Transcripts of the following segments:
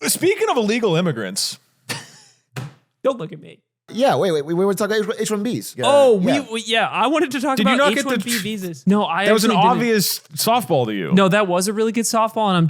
Speaking of illegal immigrants. Don't look at me. Yeah, wait. We want to talk about H-1Bs. I wanted to talk Did you about not get H-1B visas. No, That was an obvious softball to you. No, that was a really good softball, and I'm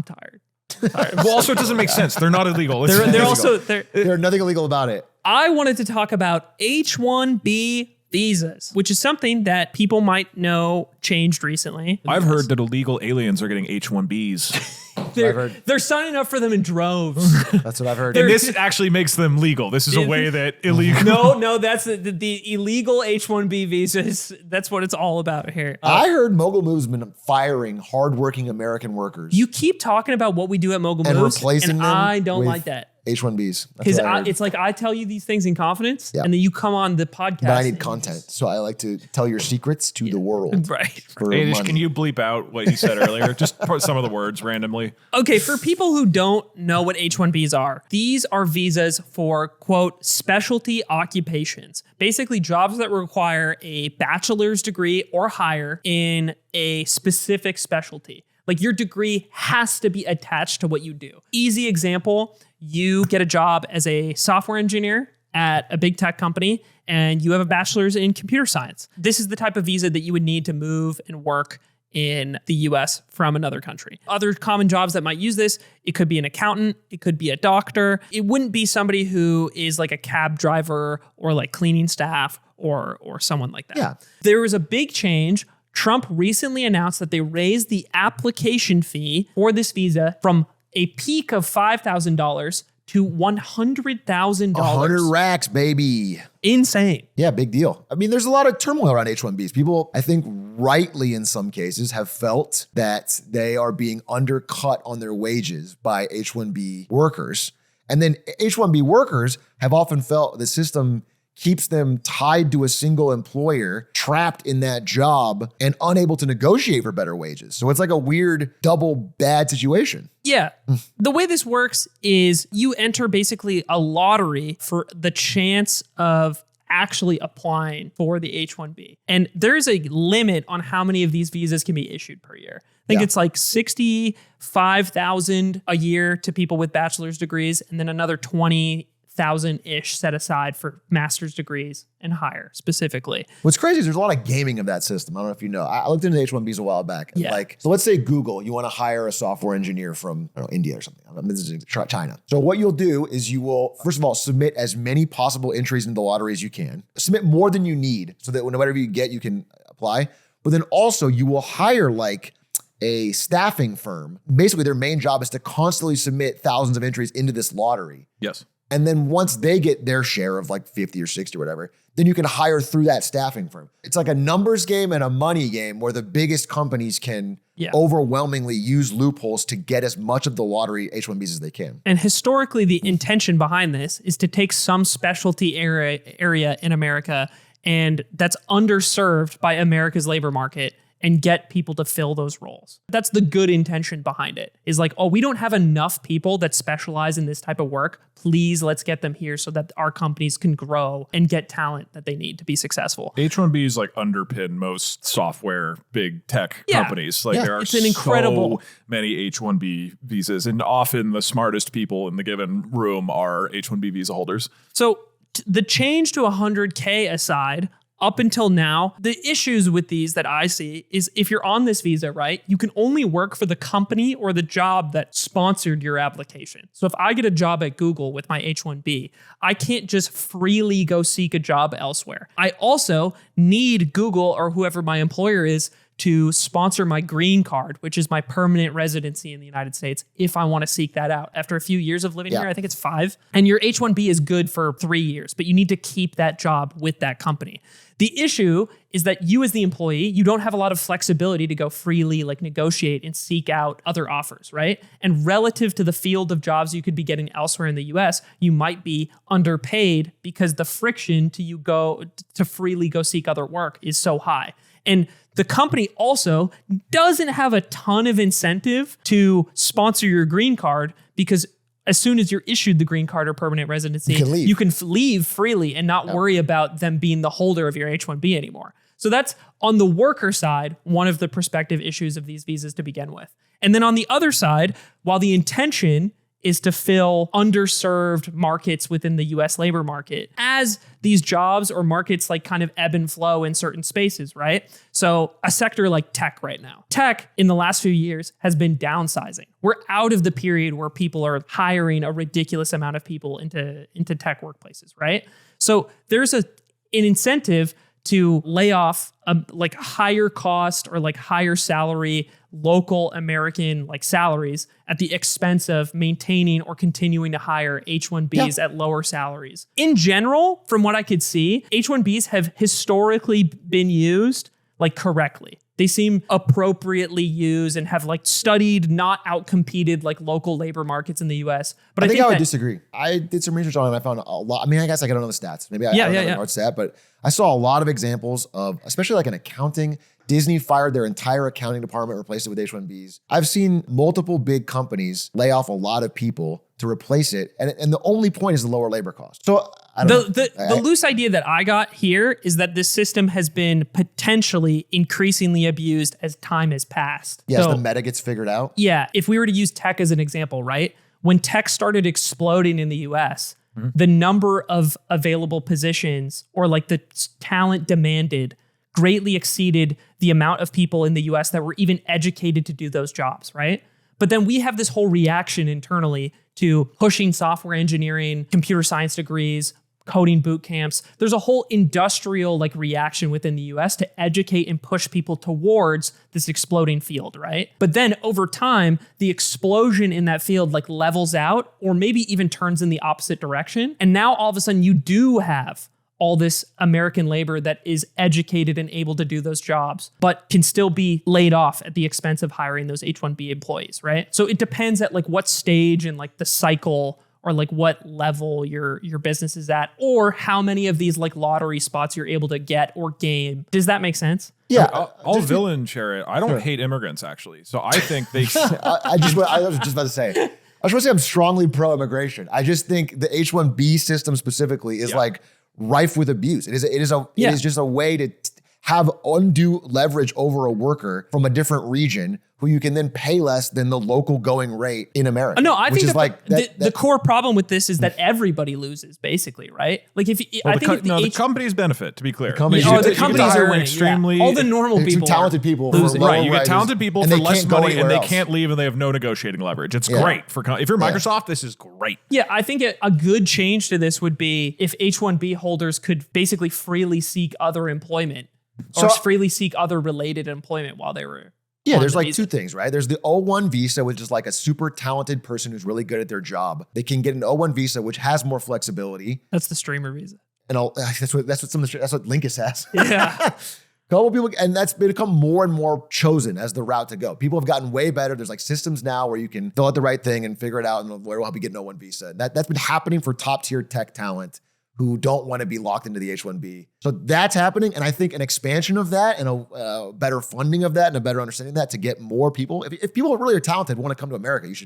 tired. Well, also it doesn't make sense. They're not illegal. They're nothing illegal about it. I wanted to talk about H-1B visas, which is something that people might know changed recently. I've heard that illegal aliens are getting H-1Bs. They're signing up for them in droves. That's what I've heard. And this actually makes them legal. This is a way that illegal... No, that's the illegal H-1B visas. That's what it's all about here. I heard Mogul Move's been firing hardworking American workers. You keep talking about what we do at Mogul Moves, replacing them I don't with like that. H-1Bs. Because it's like I tell you these things in confidence, and then you come on the podcast. But I need content, so I like to tell your secrets to the world. Right. Hey, can you bleep out what you said earlier? Just put some of the words randomly. Okay, for people who don't know what H-1Bs are, these are visas for, quote, specialty occupations. Basically, jobs that require a bachelor's degree or higher in a specific specialty. Like your degree has to be attached to what you do. Easy example, you get a job as a software engineer at a big tech company and you have a bachelor's in computer science. This is the type of visa that you would need to move and work in the US from another country. Other common jobs that might use this, it could be an accountant, it could be a doctor. It wouldn't be somebody who is like a cab driver or like cleaning staff or someone like that. Yeah. There was a big change. Trump recently announced that they raised the application fee for this visa from a peak of $5,000 to $100,000. 100 racks, baby. Insane. Yeah, big deal. I mean, there's a lot of turmoil around H-1Bs. People, I think rightly in some cases, have felt that they are being undercut on their wages by H-1B workers. And then H-1B workers have often felt the system keeps them tied to a single employer, trapped in that job and unable to negotiate for better wages. So it's like a weird double bad situation. Yeah. The way this works is you enter basically a lottery for the chance of actually applying for the H-1B. And there's a limit on how many of these visas can be issued per year. I think it's like 65,000 a year to people with bachelor's degrees, and then another 20,000-ish set aside for master's degrees and higher specifically. What's crazy is there's a lot of gaming of that system. I don't know if you know. I looked into H-1Bs a while back. And so let's say Google, you want to hire a software engineer from India or something. This is China. So what you'll do is you will, first of all, submit as many possible entries into the lottery as you can. Submit more than you need so that whatever you get, you can apply. But then also you will hire like a staffing firm. Basically, their main job is to constantly submit thousands of entries into this lottery. Yes. And then once they get their share of like 50 or 60 or whatever, then you can hire through that staffing firm. It's like a numbers game and a money game where the biggest companies can overwhelmingly use loopholes to get as much of the lottery H-1Bs as they can. And historically, the intention behind this is to take some specialty area in America and that's underserved by America's labor market and get people to fill those roles. That's the good intention behind it, is like, oh, we don't have enough people that specialize in this type of work. Please, let's get them here so that our companies can grow and get talent that they need to be successful. H-1Bs like underpin most software big tech companies. Like there are so many H-1B visas, and often the smartest people in the given room are H-1B visa holders. So the change to 100K aside, up until now, the issues with these that I see is if you're on this visa, right, you can only work for the company or the job that sponsored your application. So if I get a job at Google with my H-1B, I can't just freely go seek a job elsewhere. I also need Google or whoever my employer is to sponsor my green card, which is my permanent residency in the United States, if I want to seek that out. After a few years of living here, I think it's 5. And your H-1B is good for 3 years, but you need to keep that job with that company. The issue is that you as the employee, you don't have a lot of flexibility to go freely like negotiate and seek out other offers, right? And relative to the field of jobs you could be getting elsewhere in the US, you might be underpaid because the friction to freely go seek other work is so high. And the company also doesn't have a ton of incentive to sponsor your green card because as soon as you're issued the green card or permanent residency, you can leave freely and not worry about them being the holder of your H-1B anymore. So that's on the worker side, one of the prospective issues of these visas to begin with. And then on the other side, while the intention is to fill underserved markets within the US labor market as these jobs or markets like kind of ebb and flow in certain spaces, right? So a sector like tech right now. Tech in the last few years has been downsizing. We're out of the period where people are hiring a ridiculous amount of people into tech workplaces, right? So there's an incentive to lay off like higher cost or like higher salary local American like salaries at the expense of maintaining or continuing to hire H-1Bs at lower salaries. In general, from what I could see, H-1Bs have historically been used like correctly. They seem appropriately used and have like studied, not outcompeted like local labor markets in the US. But I think I would disagree. I did some research on it and I found a lot. I mean, I guess I don't know the stats. Maybe I don't know the hard stat, but I saw a lot of examples of, especially like in accounting, Disney fired their entire accounting department, replaced it with H-1Bs. I've seen multiple big companies lay off a lot of people to replace it. And the only point is the lower labor cost. So the loose idea that I got here is that this system has been potentially increasingly abused as time has passed. Yes, the meta gets figured out. Yeah. If we were to use tech as an example, right? When tech started exploding in the US, the number of available positions or like the talent demanded greatly exceeded the amount of people in the US that were even educated to do those jobs, right? But then we have this whole reaction internally to pushing software engineering, computer science degrees, coding boot camps. There's a whole industrial like reaction within the US to educate and push people towards this exploding field, right? But then over time, the explosion in that field like levels out or maybe even turns in the opposite direction. And now all of a sudden you do have all this American labor that is educated and able to do those jobs, but can still be laid off at the expense of hiring those H-1B employees, right? So it depends at like what stage and like the cycle or like what level your business is at, or how many of these like lottery spots you're able to get or game. Does that make sense? Yeah. I'll villain share it. I don't hate immigrants actually. So I think they I was just about to say, I was going to say I'm strongly pro-immigration. I just think the H-1B system specifically is like rife with abuse. It is just a way to have undue leverage over a worker from a different region who you can then pay less than the local going rate in America. No, I think the core problem with this is that everybody loses, basically, right? Like if the companies benefit, to be clear. The companies are winning. Extremely, all the normal people, talented people, right? You get talented people for less money, and they can't leave, and they have no negotiating leverage. It's great for if you're Microsoft. This is great. Yeah, I think a good change to this would be if H-1B holders could basically freely seek other employment or freely seek other related employment while they were. Yeah, there's like two things, right? There's the O1 visa, which is like a super talented person who's really good at their job. They can get an O1 visa, which has more flexibility. That's the streamer visa. And that's what Linkus has. Yeah. Couple people, and that's become more and more chosen as the route to go. People have gotten way better. There's like systems now where you can fill out the right thing and figure it out, and the lawyer will help you get an O1 visa. That's been happening for top tier tech talent who don't want to be locked into the H-1B. So that's happening. And I think an expansion of that and a better funding of that and a better understanding of that to get more people, if people really are talented, want to come to America, it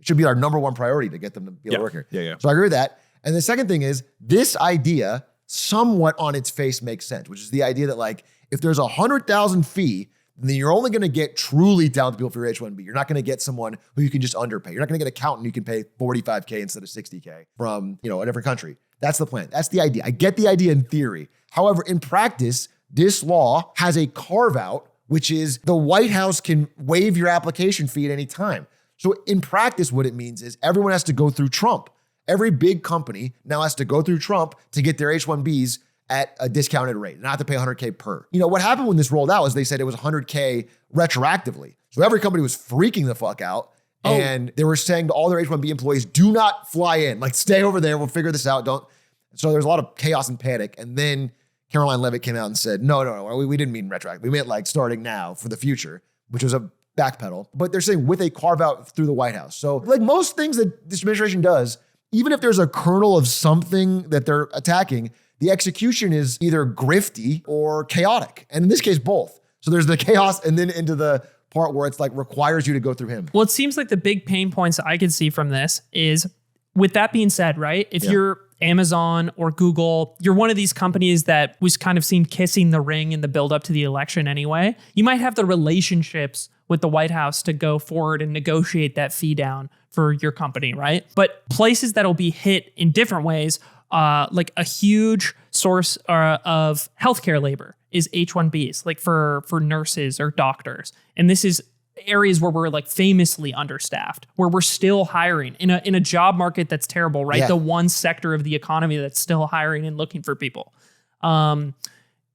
should be our number one priority to get them to be able to work here. Yeah. So I agree with that. And the second thing is this idea somewhat on its face makes sense, which is the idea that like, if there's $100,000 fee, then you're only going to get truly talented people for your H-1B. You're not going to get someone who you can just underpay. You're not going to get an accountant you can pay $45K instead of $60K from, a different country. That's the plan. That's the idea. I get the idea in theory. However, in practice, this law has a carve out, which is the White House can waive your application fee at any time. So in practice, what it means is everyone has to go through Trump. Every big company now has to go through Trump to get their H-1Bs at a discounted rate, not to pay $100K per. What happened when this rolled out is they said it was $100K retroactively. So every company was freaking the fuck out. And they were saying to all their H-1B employees, do not fly in. Like, stay over there. We'll figure this out. Don't. So there's a lot of chaos and panic. And then Caroline Leavitt came out and said, no, we didn't mean retroactive. We meant like starting now for the future, which was a backpedal. But they're saying with a carve out through the White House. So like most things that this administration does, even if there's a kernel of something that they're attacking, the execution is either grifty or chaotic. And in this case, both. So there's the chaos and then into the part where it's like requires you to go through him. Well, it seems like the big pain points I can see from this is, with that being said, right? If you're Amazon or Google, you're one of these companies that was kind of seen kissing the ring in the build up to the election anyway. You might have the relationships with the White House to go forward and negotiate that fee down for your company, right? But places that'll be hit in different ways, like a huge source of healthcare labor is H-1Bs, like for nurses or doctors. And this is areas where we're like famously understaffed, where we're still hiring in a job market that's terrible, right? Yeah. The one sector of the economy that's still hiring and looking for people. And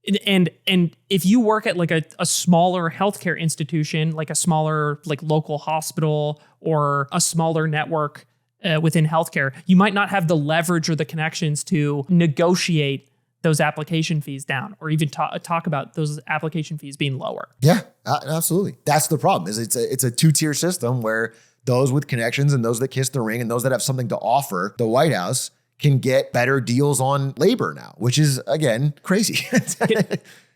if you work at like a smaller healthcare institution, like a smaller like local hospital or a smaller network within healthcare, you might not have the leverage or the connections to negotiate those application fees down, or even talk about those application fees being lower. Yeah, absolutely. That's the problem. Is it's a two-tier system where those with connections and those that kiss the ring and those that have something to offer the White House can get better deals on labor now, which is, again, crazy.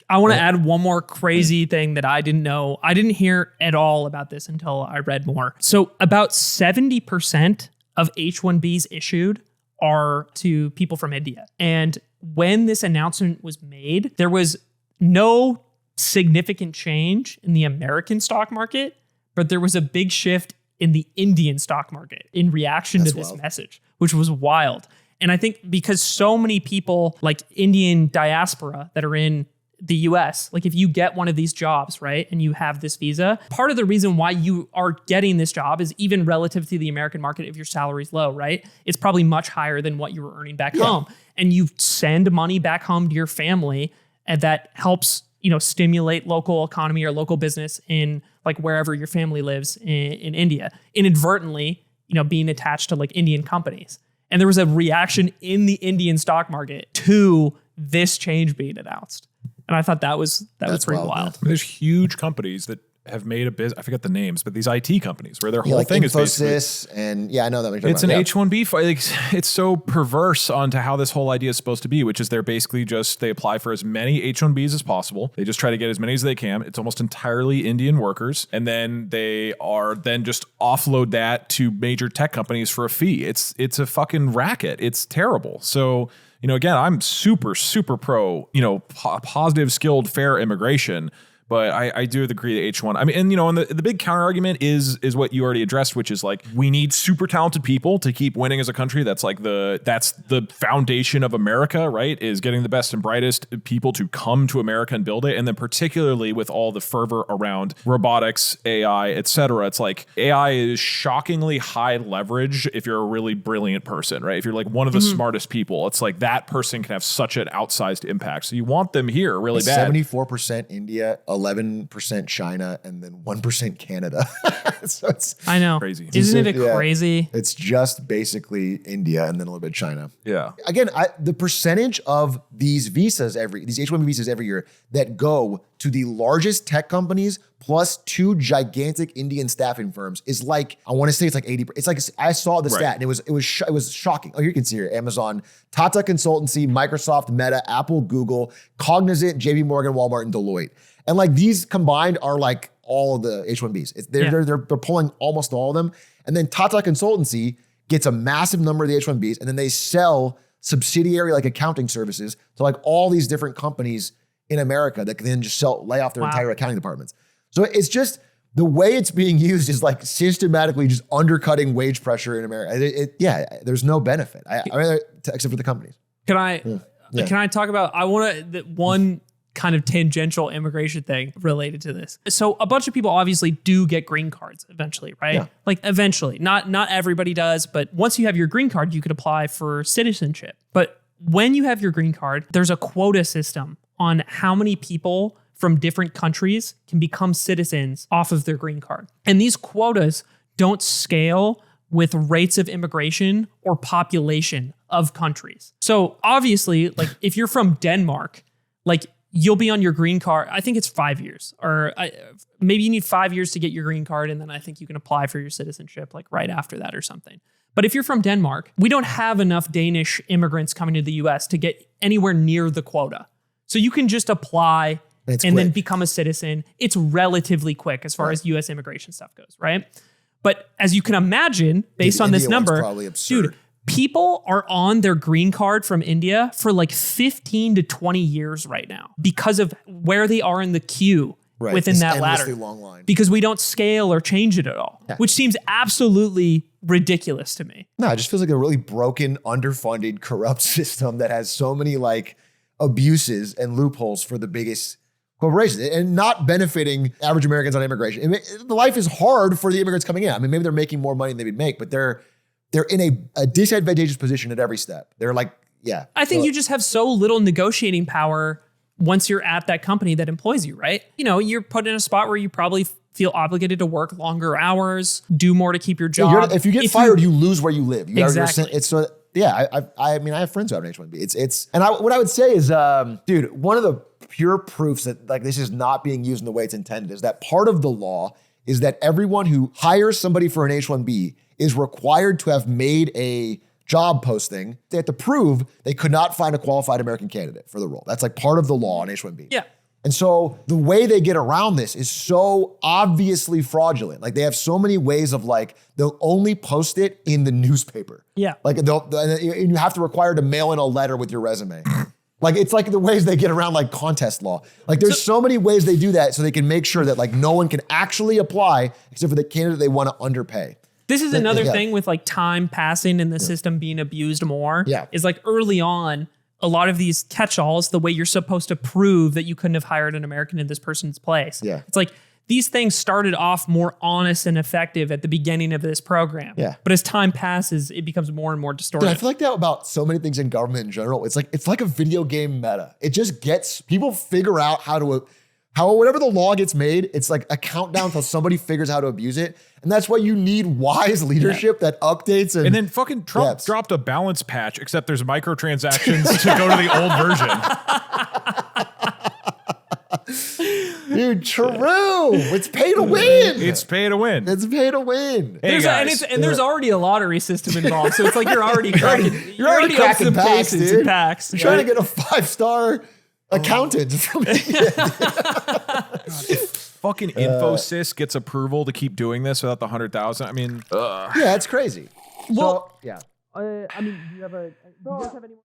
I want to add one more crazy thing that I didn't know. I didn't hear at all about this until I read more. So about 70% of H-1Bs issued are to people from India. And when this announcement was made, there was no significant change in the American stock market, but there was a big shift in the Indian stock market in reaction to this message, which was wild. And I think because so many people like Indian diaspora that are in the US, like if you get one of these jobs, right, and you have this visa, part of the reason why you are getting this job is even relative to the American market, if your salary's low, right, it's probably much higher than what you were earning back home. And you send money back home to your family, and that helps, stimulate local economy or local business in like wherever your family lives in India, inadvertently, being attached to like Indian companies. And there was a reaction in the Indian stock market to this change being announced. And I thought that was pretty wild. There's huge companies that have made a business. I forget the names, but these IT companies where their whole thing Infosys is basically, and I know that. It's an H-1B fight. Like, it's so perverse onto how this whole idea is supposed to be, which is they're basically they apply for as many H-1Bs as possible. They just try to get as many as they can. It's almost entirely Indian workers. And then they just offload that to major tech companies for a fee. It's a fucking racket. It's terrible. So, again, I'm super, super pro, positive, skilled, fair immigration. But I do agree that H1, and the big counter argument is what you already addressed, which is like, we need super talented people to keep winning as a country. That's the foundation of America, right? Is getting the best and brightest people to come to America and build it. And then particularly with all the fervor around robotics, AI, et cetera, it's like AI is shockingly high leverage if you're a really brilliant person, right? If you're like one of the smartest people, it's like that person can have such an outsized impact. So you want them here really bad. 74% India, 11% China, and then 1% Canada. So it's I know. Crazy. Isn't it crazy? It's just basically India and then a little bit China. Yeah. Again, the percentage of these visas these H-1B visas every year that go to the largest tech companies plus two gigantic Indian staffing firms is like, I want to say it's like 80%. It's like, I saw the stat and it was shocking. Oh, here you can see here, Amazon, Tata Consultancy, Microsoft, Meta, Apple, Google, Cognizant, JP Morgan, Walmart, and Deloitte. And like these combined are like all of the H-1Bs. They're pulling almost all of them. And then Tata Consultancy gets a massive number of the H-1Bs, and then they sell subsidiary like accounting services to like all these different companies in America that can then just lay off their entire accounting departments. So it's just the way it's being used is like systematically just undercutting wage pressure in America. There's no benefit. Except for the companies. Can I talk about? I want to one kind of tangential immigration thing related to this. So a bunch of people obviously do get green cards eventually, right? Yeah. Like eventually, not everybody does, but once you have your green card, you could apply for citizenship. But when you have your green card, there's a quota system on how many people from different countries can become citizens off of their green card. And these quotas don't scale with rates of immigration or population of countries. So obviously, like if you're from Denmark, like you'll be on your green card. I think it's 5 years, or maybe you need 5 years to get your green card. And then I think you can apply for your citizenship like right after that or something. But if you're from Denmark, we don't have enough Danish immigrants coming to the US to get anywhere near the quota. So you can just apply and then become a citizen. It's relatively quick as far as US immigration stuff goes, right? But as you can imagine, based on this number, dude, people are on their green card from India for like 15 to 20 years right now because of where they are in the queue within that ladder. Long line. Because we don't scale or change it at all, which seems absolutely ridiculous to me. No, it just feels like a really broken, underfunded, corrupt system that has so many like abuses and loopholes for the biggest corporations and not benefiting average Americans on immigration. I mean, the life is hard for the immigrants coming in. I mean, maybe they're making more money than they would make, but they're in a disadvantageous position at every step. They're like, I think you just have so little negotiating power once you're at that company that employs you, right? You know, you're put in a spot where you probably feel obligated to work longer hours, do more to keep your job. If you get fired, you lose where you live. Exactly. It's so, I mean, I have friends who have an H-1B. What I would say is, dude, one of the pure proofs that like this is not being used in the way it's intended is that part of the law is that everyone who hires somebody for an H-1B is required to have made a job posting. They have to prove they could not find a qualified American candidate for the role. That's like part of the law on H-1B. Yeah. And so the way they get around this is so obviously fraudulent. Like they have so many ways of like, they'll only post it in the newspaper. Yeah. Like and you have to require to mail in a letter with your resume. Like it's like the ways they get around like contest law. Like there's so many ways they do that so they can make sure that like no one can actually apply except for the candidate they want to underpay. This is another thing with like time passing and the system being abused more. Yeah. Is like early on, a lot of these catch-alls, the way you're supposed to prove that you couldn't have hired an American in this person's place. Yeah. It's like these things started off more honest and effective at the beginning of this program. Yeah. But as time passes, it becomes more and more distorted. Dude, I feel like that about so many things in government in general. It's like a video game meta. It just gets, people figure out how whatever the law gets made, it's like a countdown till somebody figures out how to abuse it. And that's why you need wise leadership that updates. And then fucking Trump dropped a balance patch, except there's microtransactions to go to the old version. Dude, true. It's pay to win. It's pay to win. It's pay to win. Hey guys. There's already a lottery system involved. So it's like you're already cracking. You're already cracking packs, dude. Packs. You're trying to get a 5-star accountant. Fucking Infosys gets approval to keep doing this without the 100,000. I mean, yeah, it's crazy. Well, so, yeah. I mean, do you guys have any more?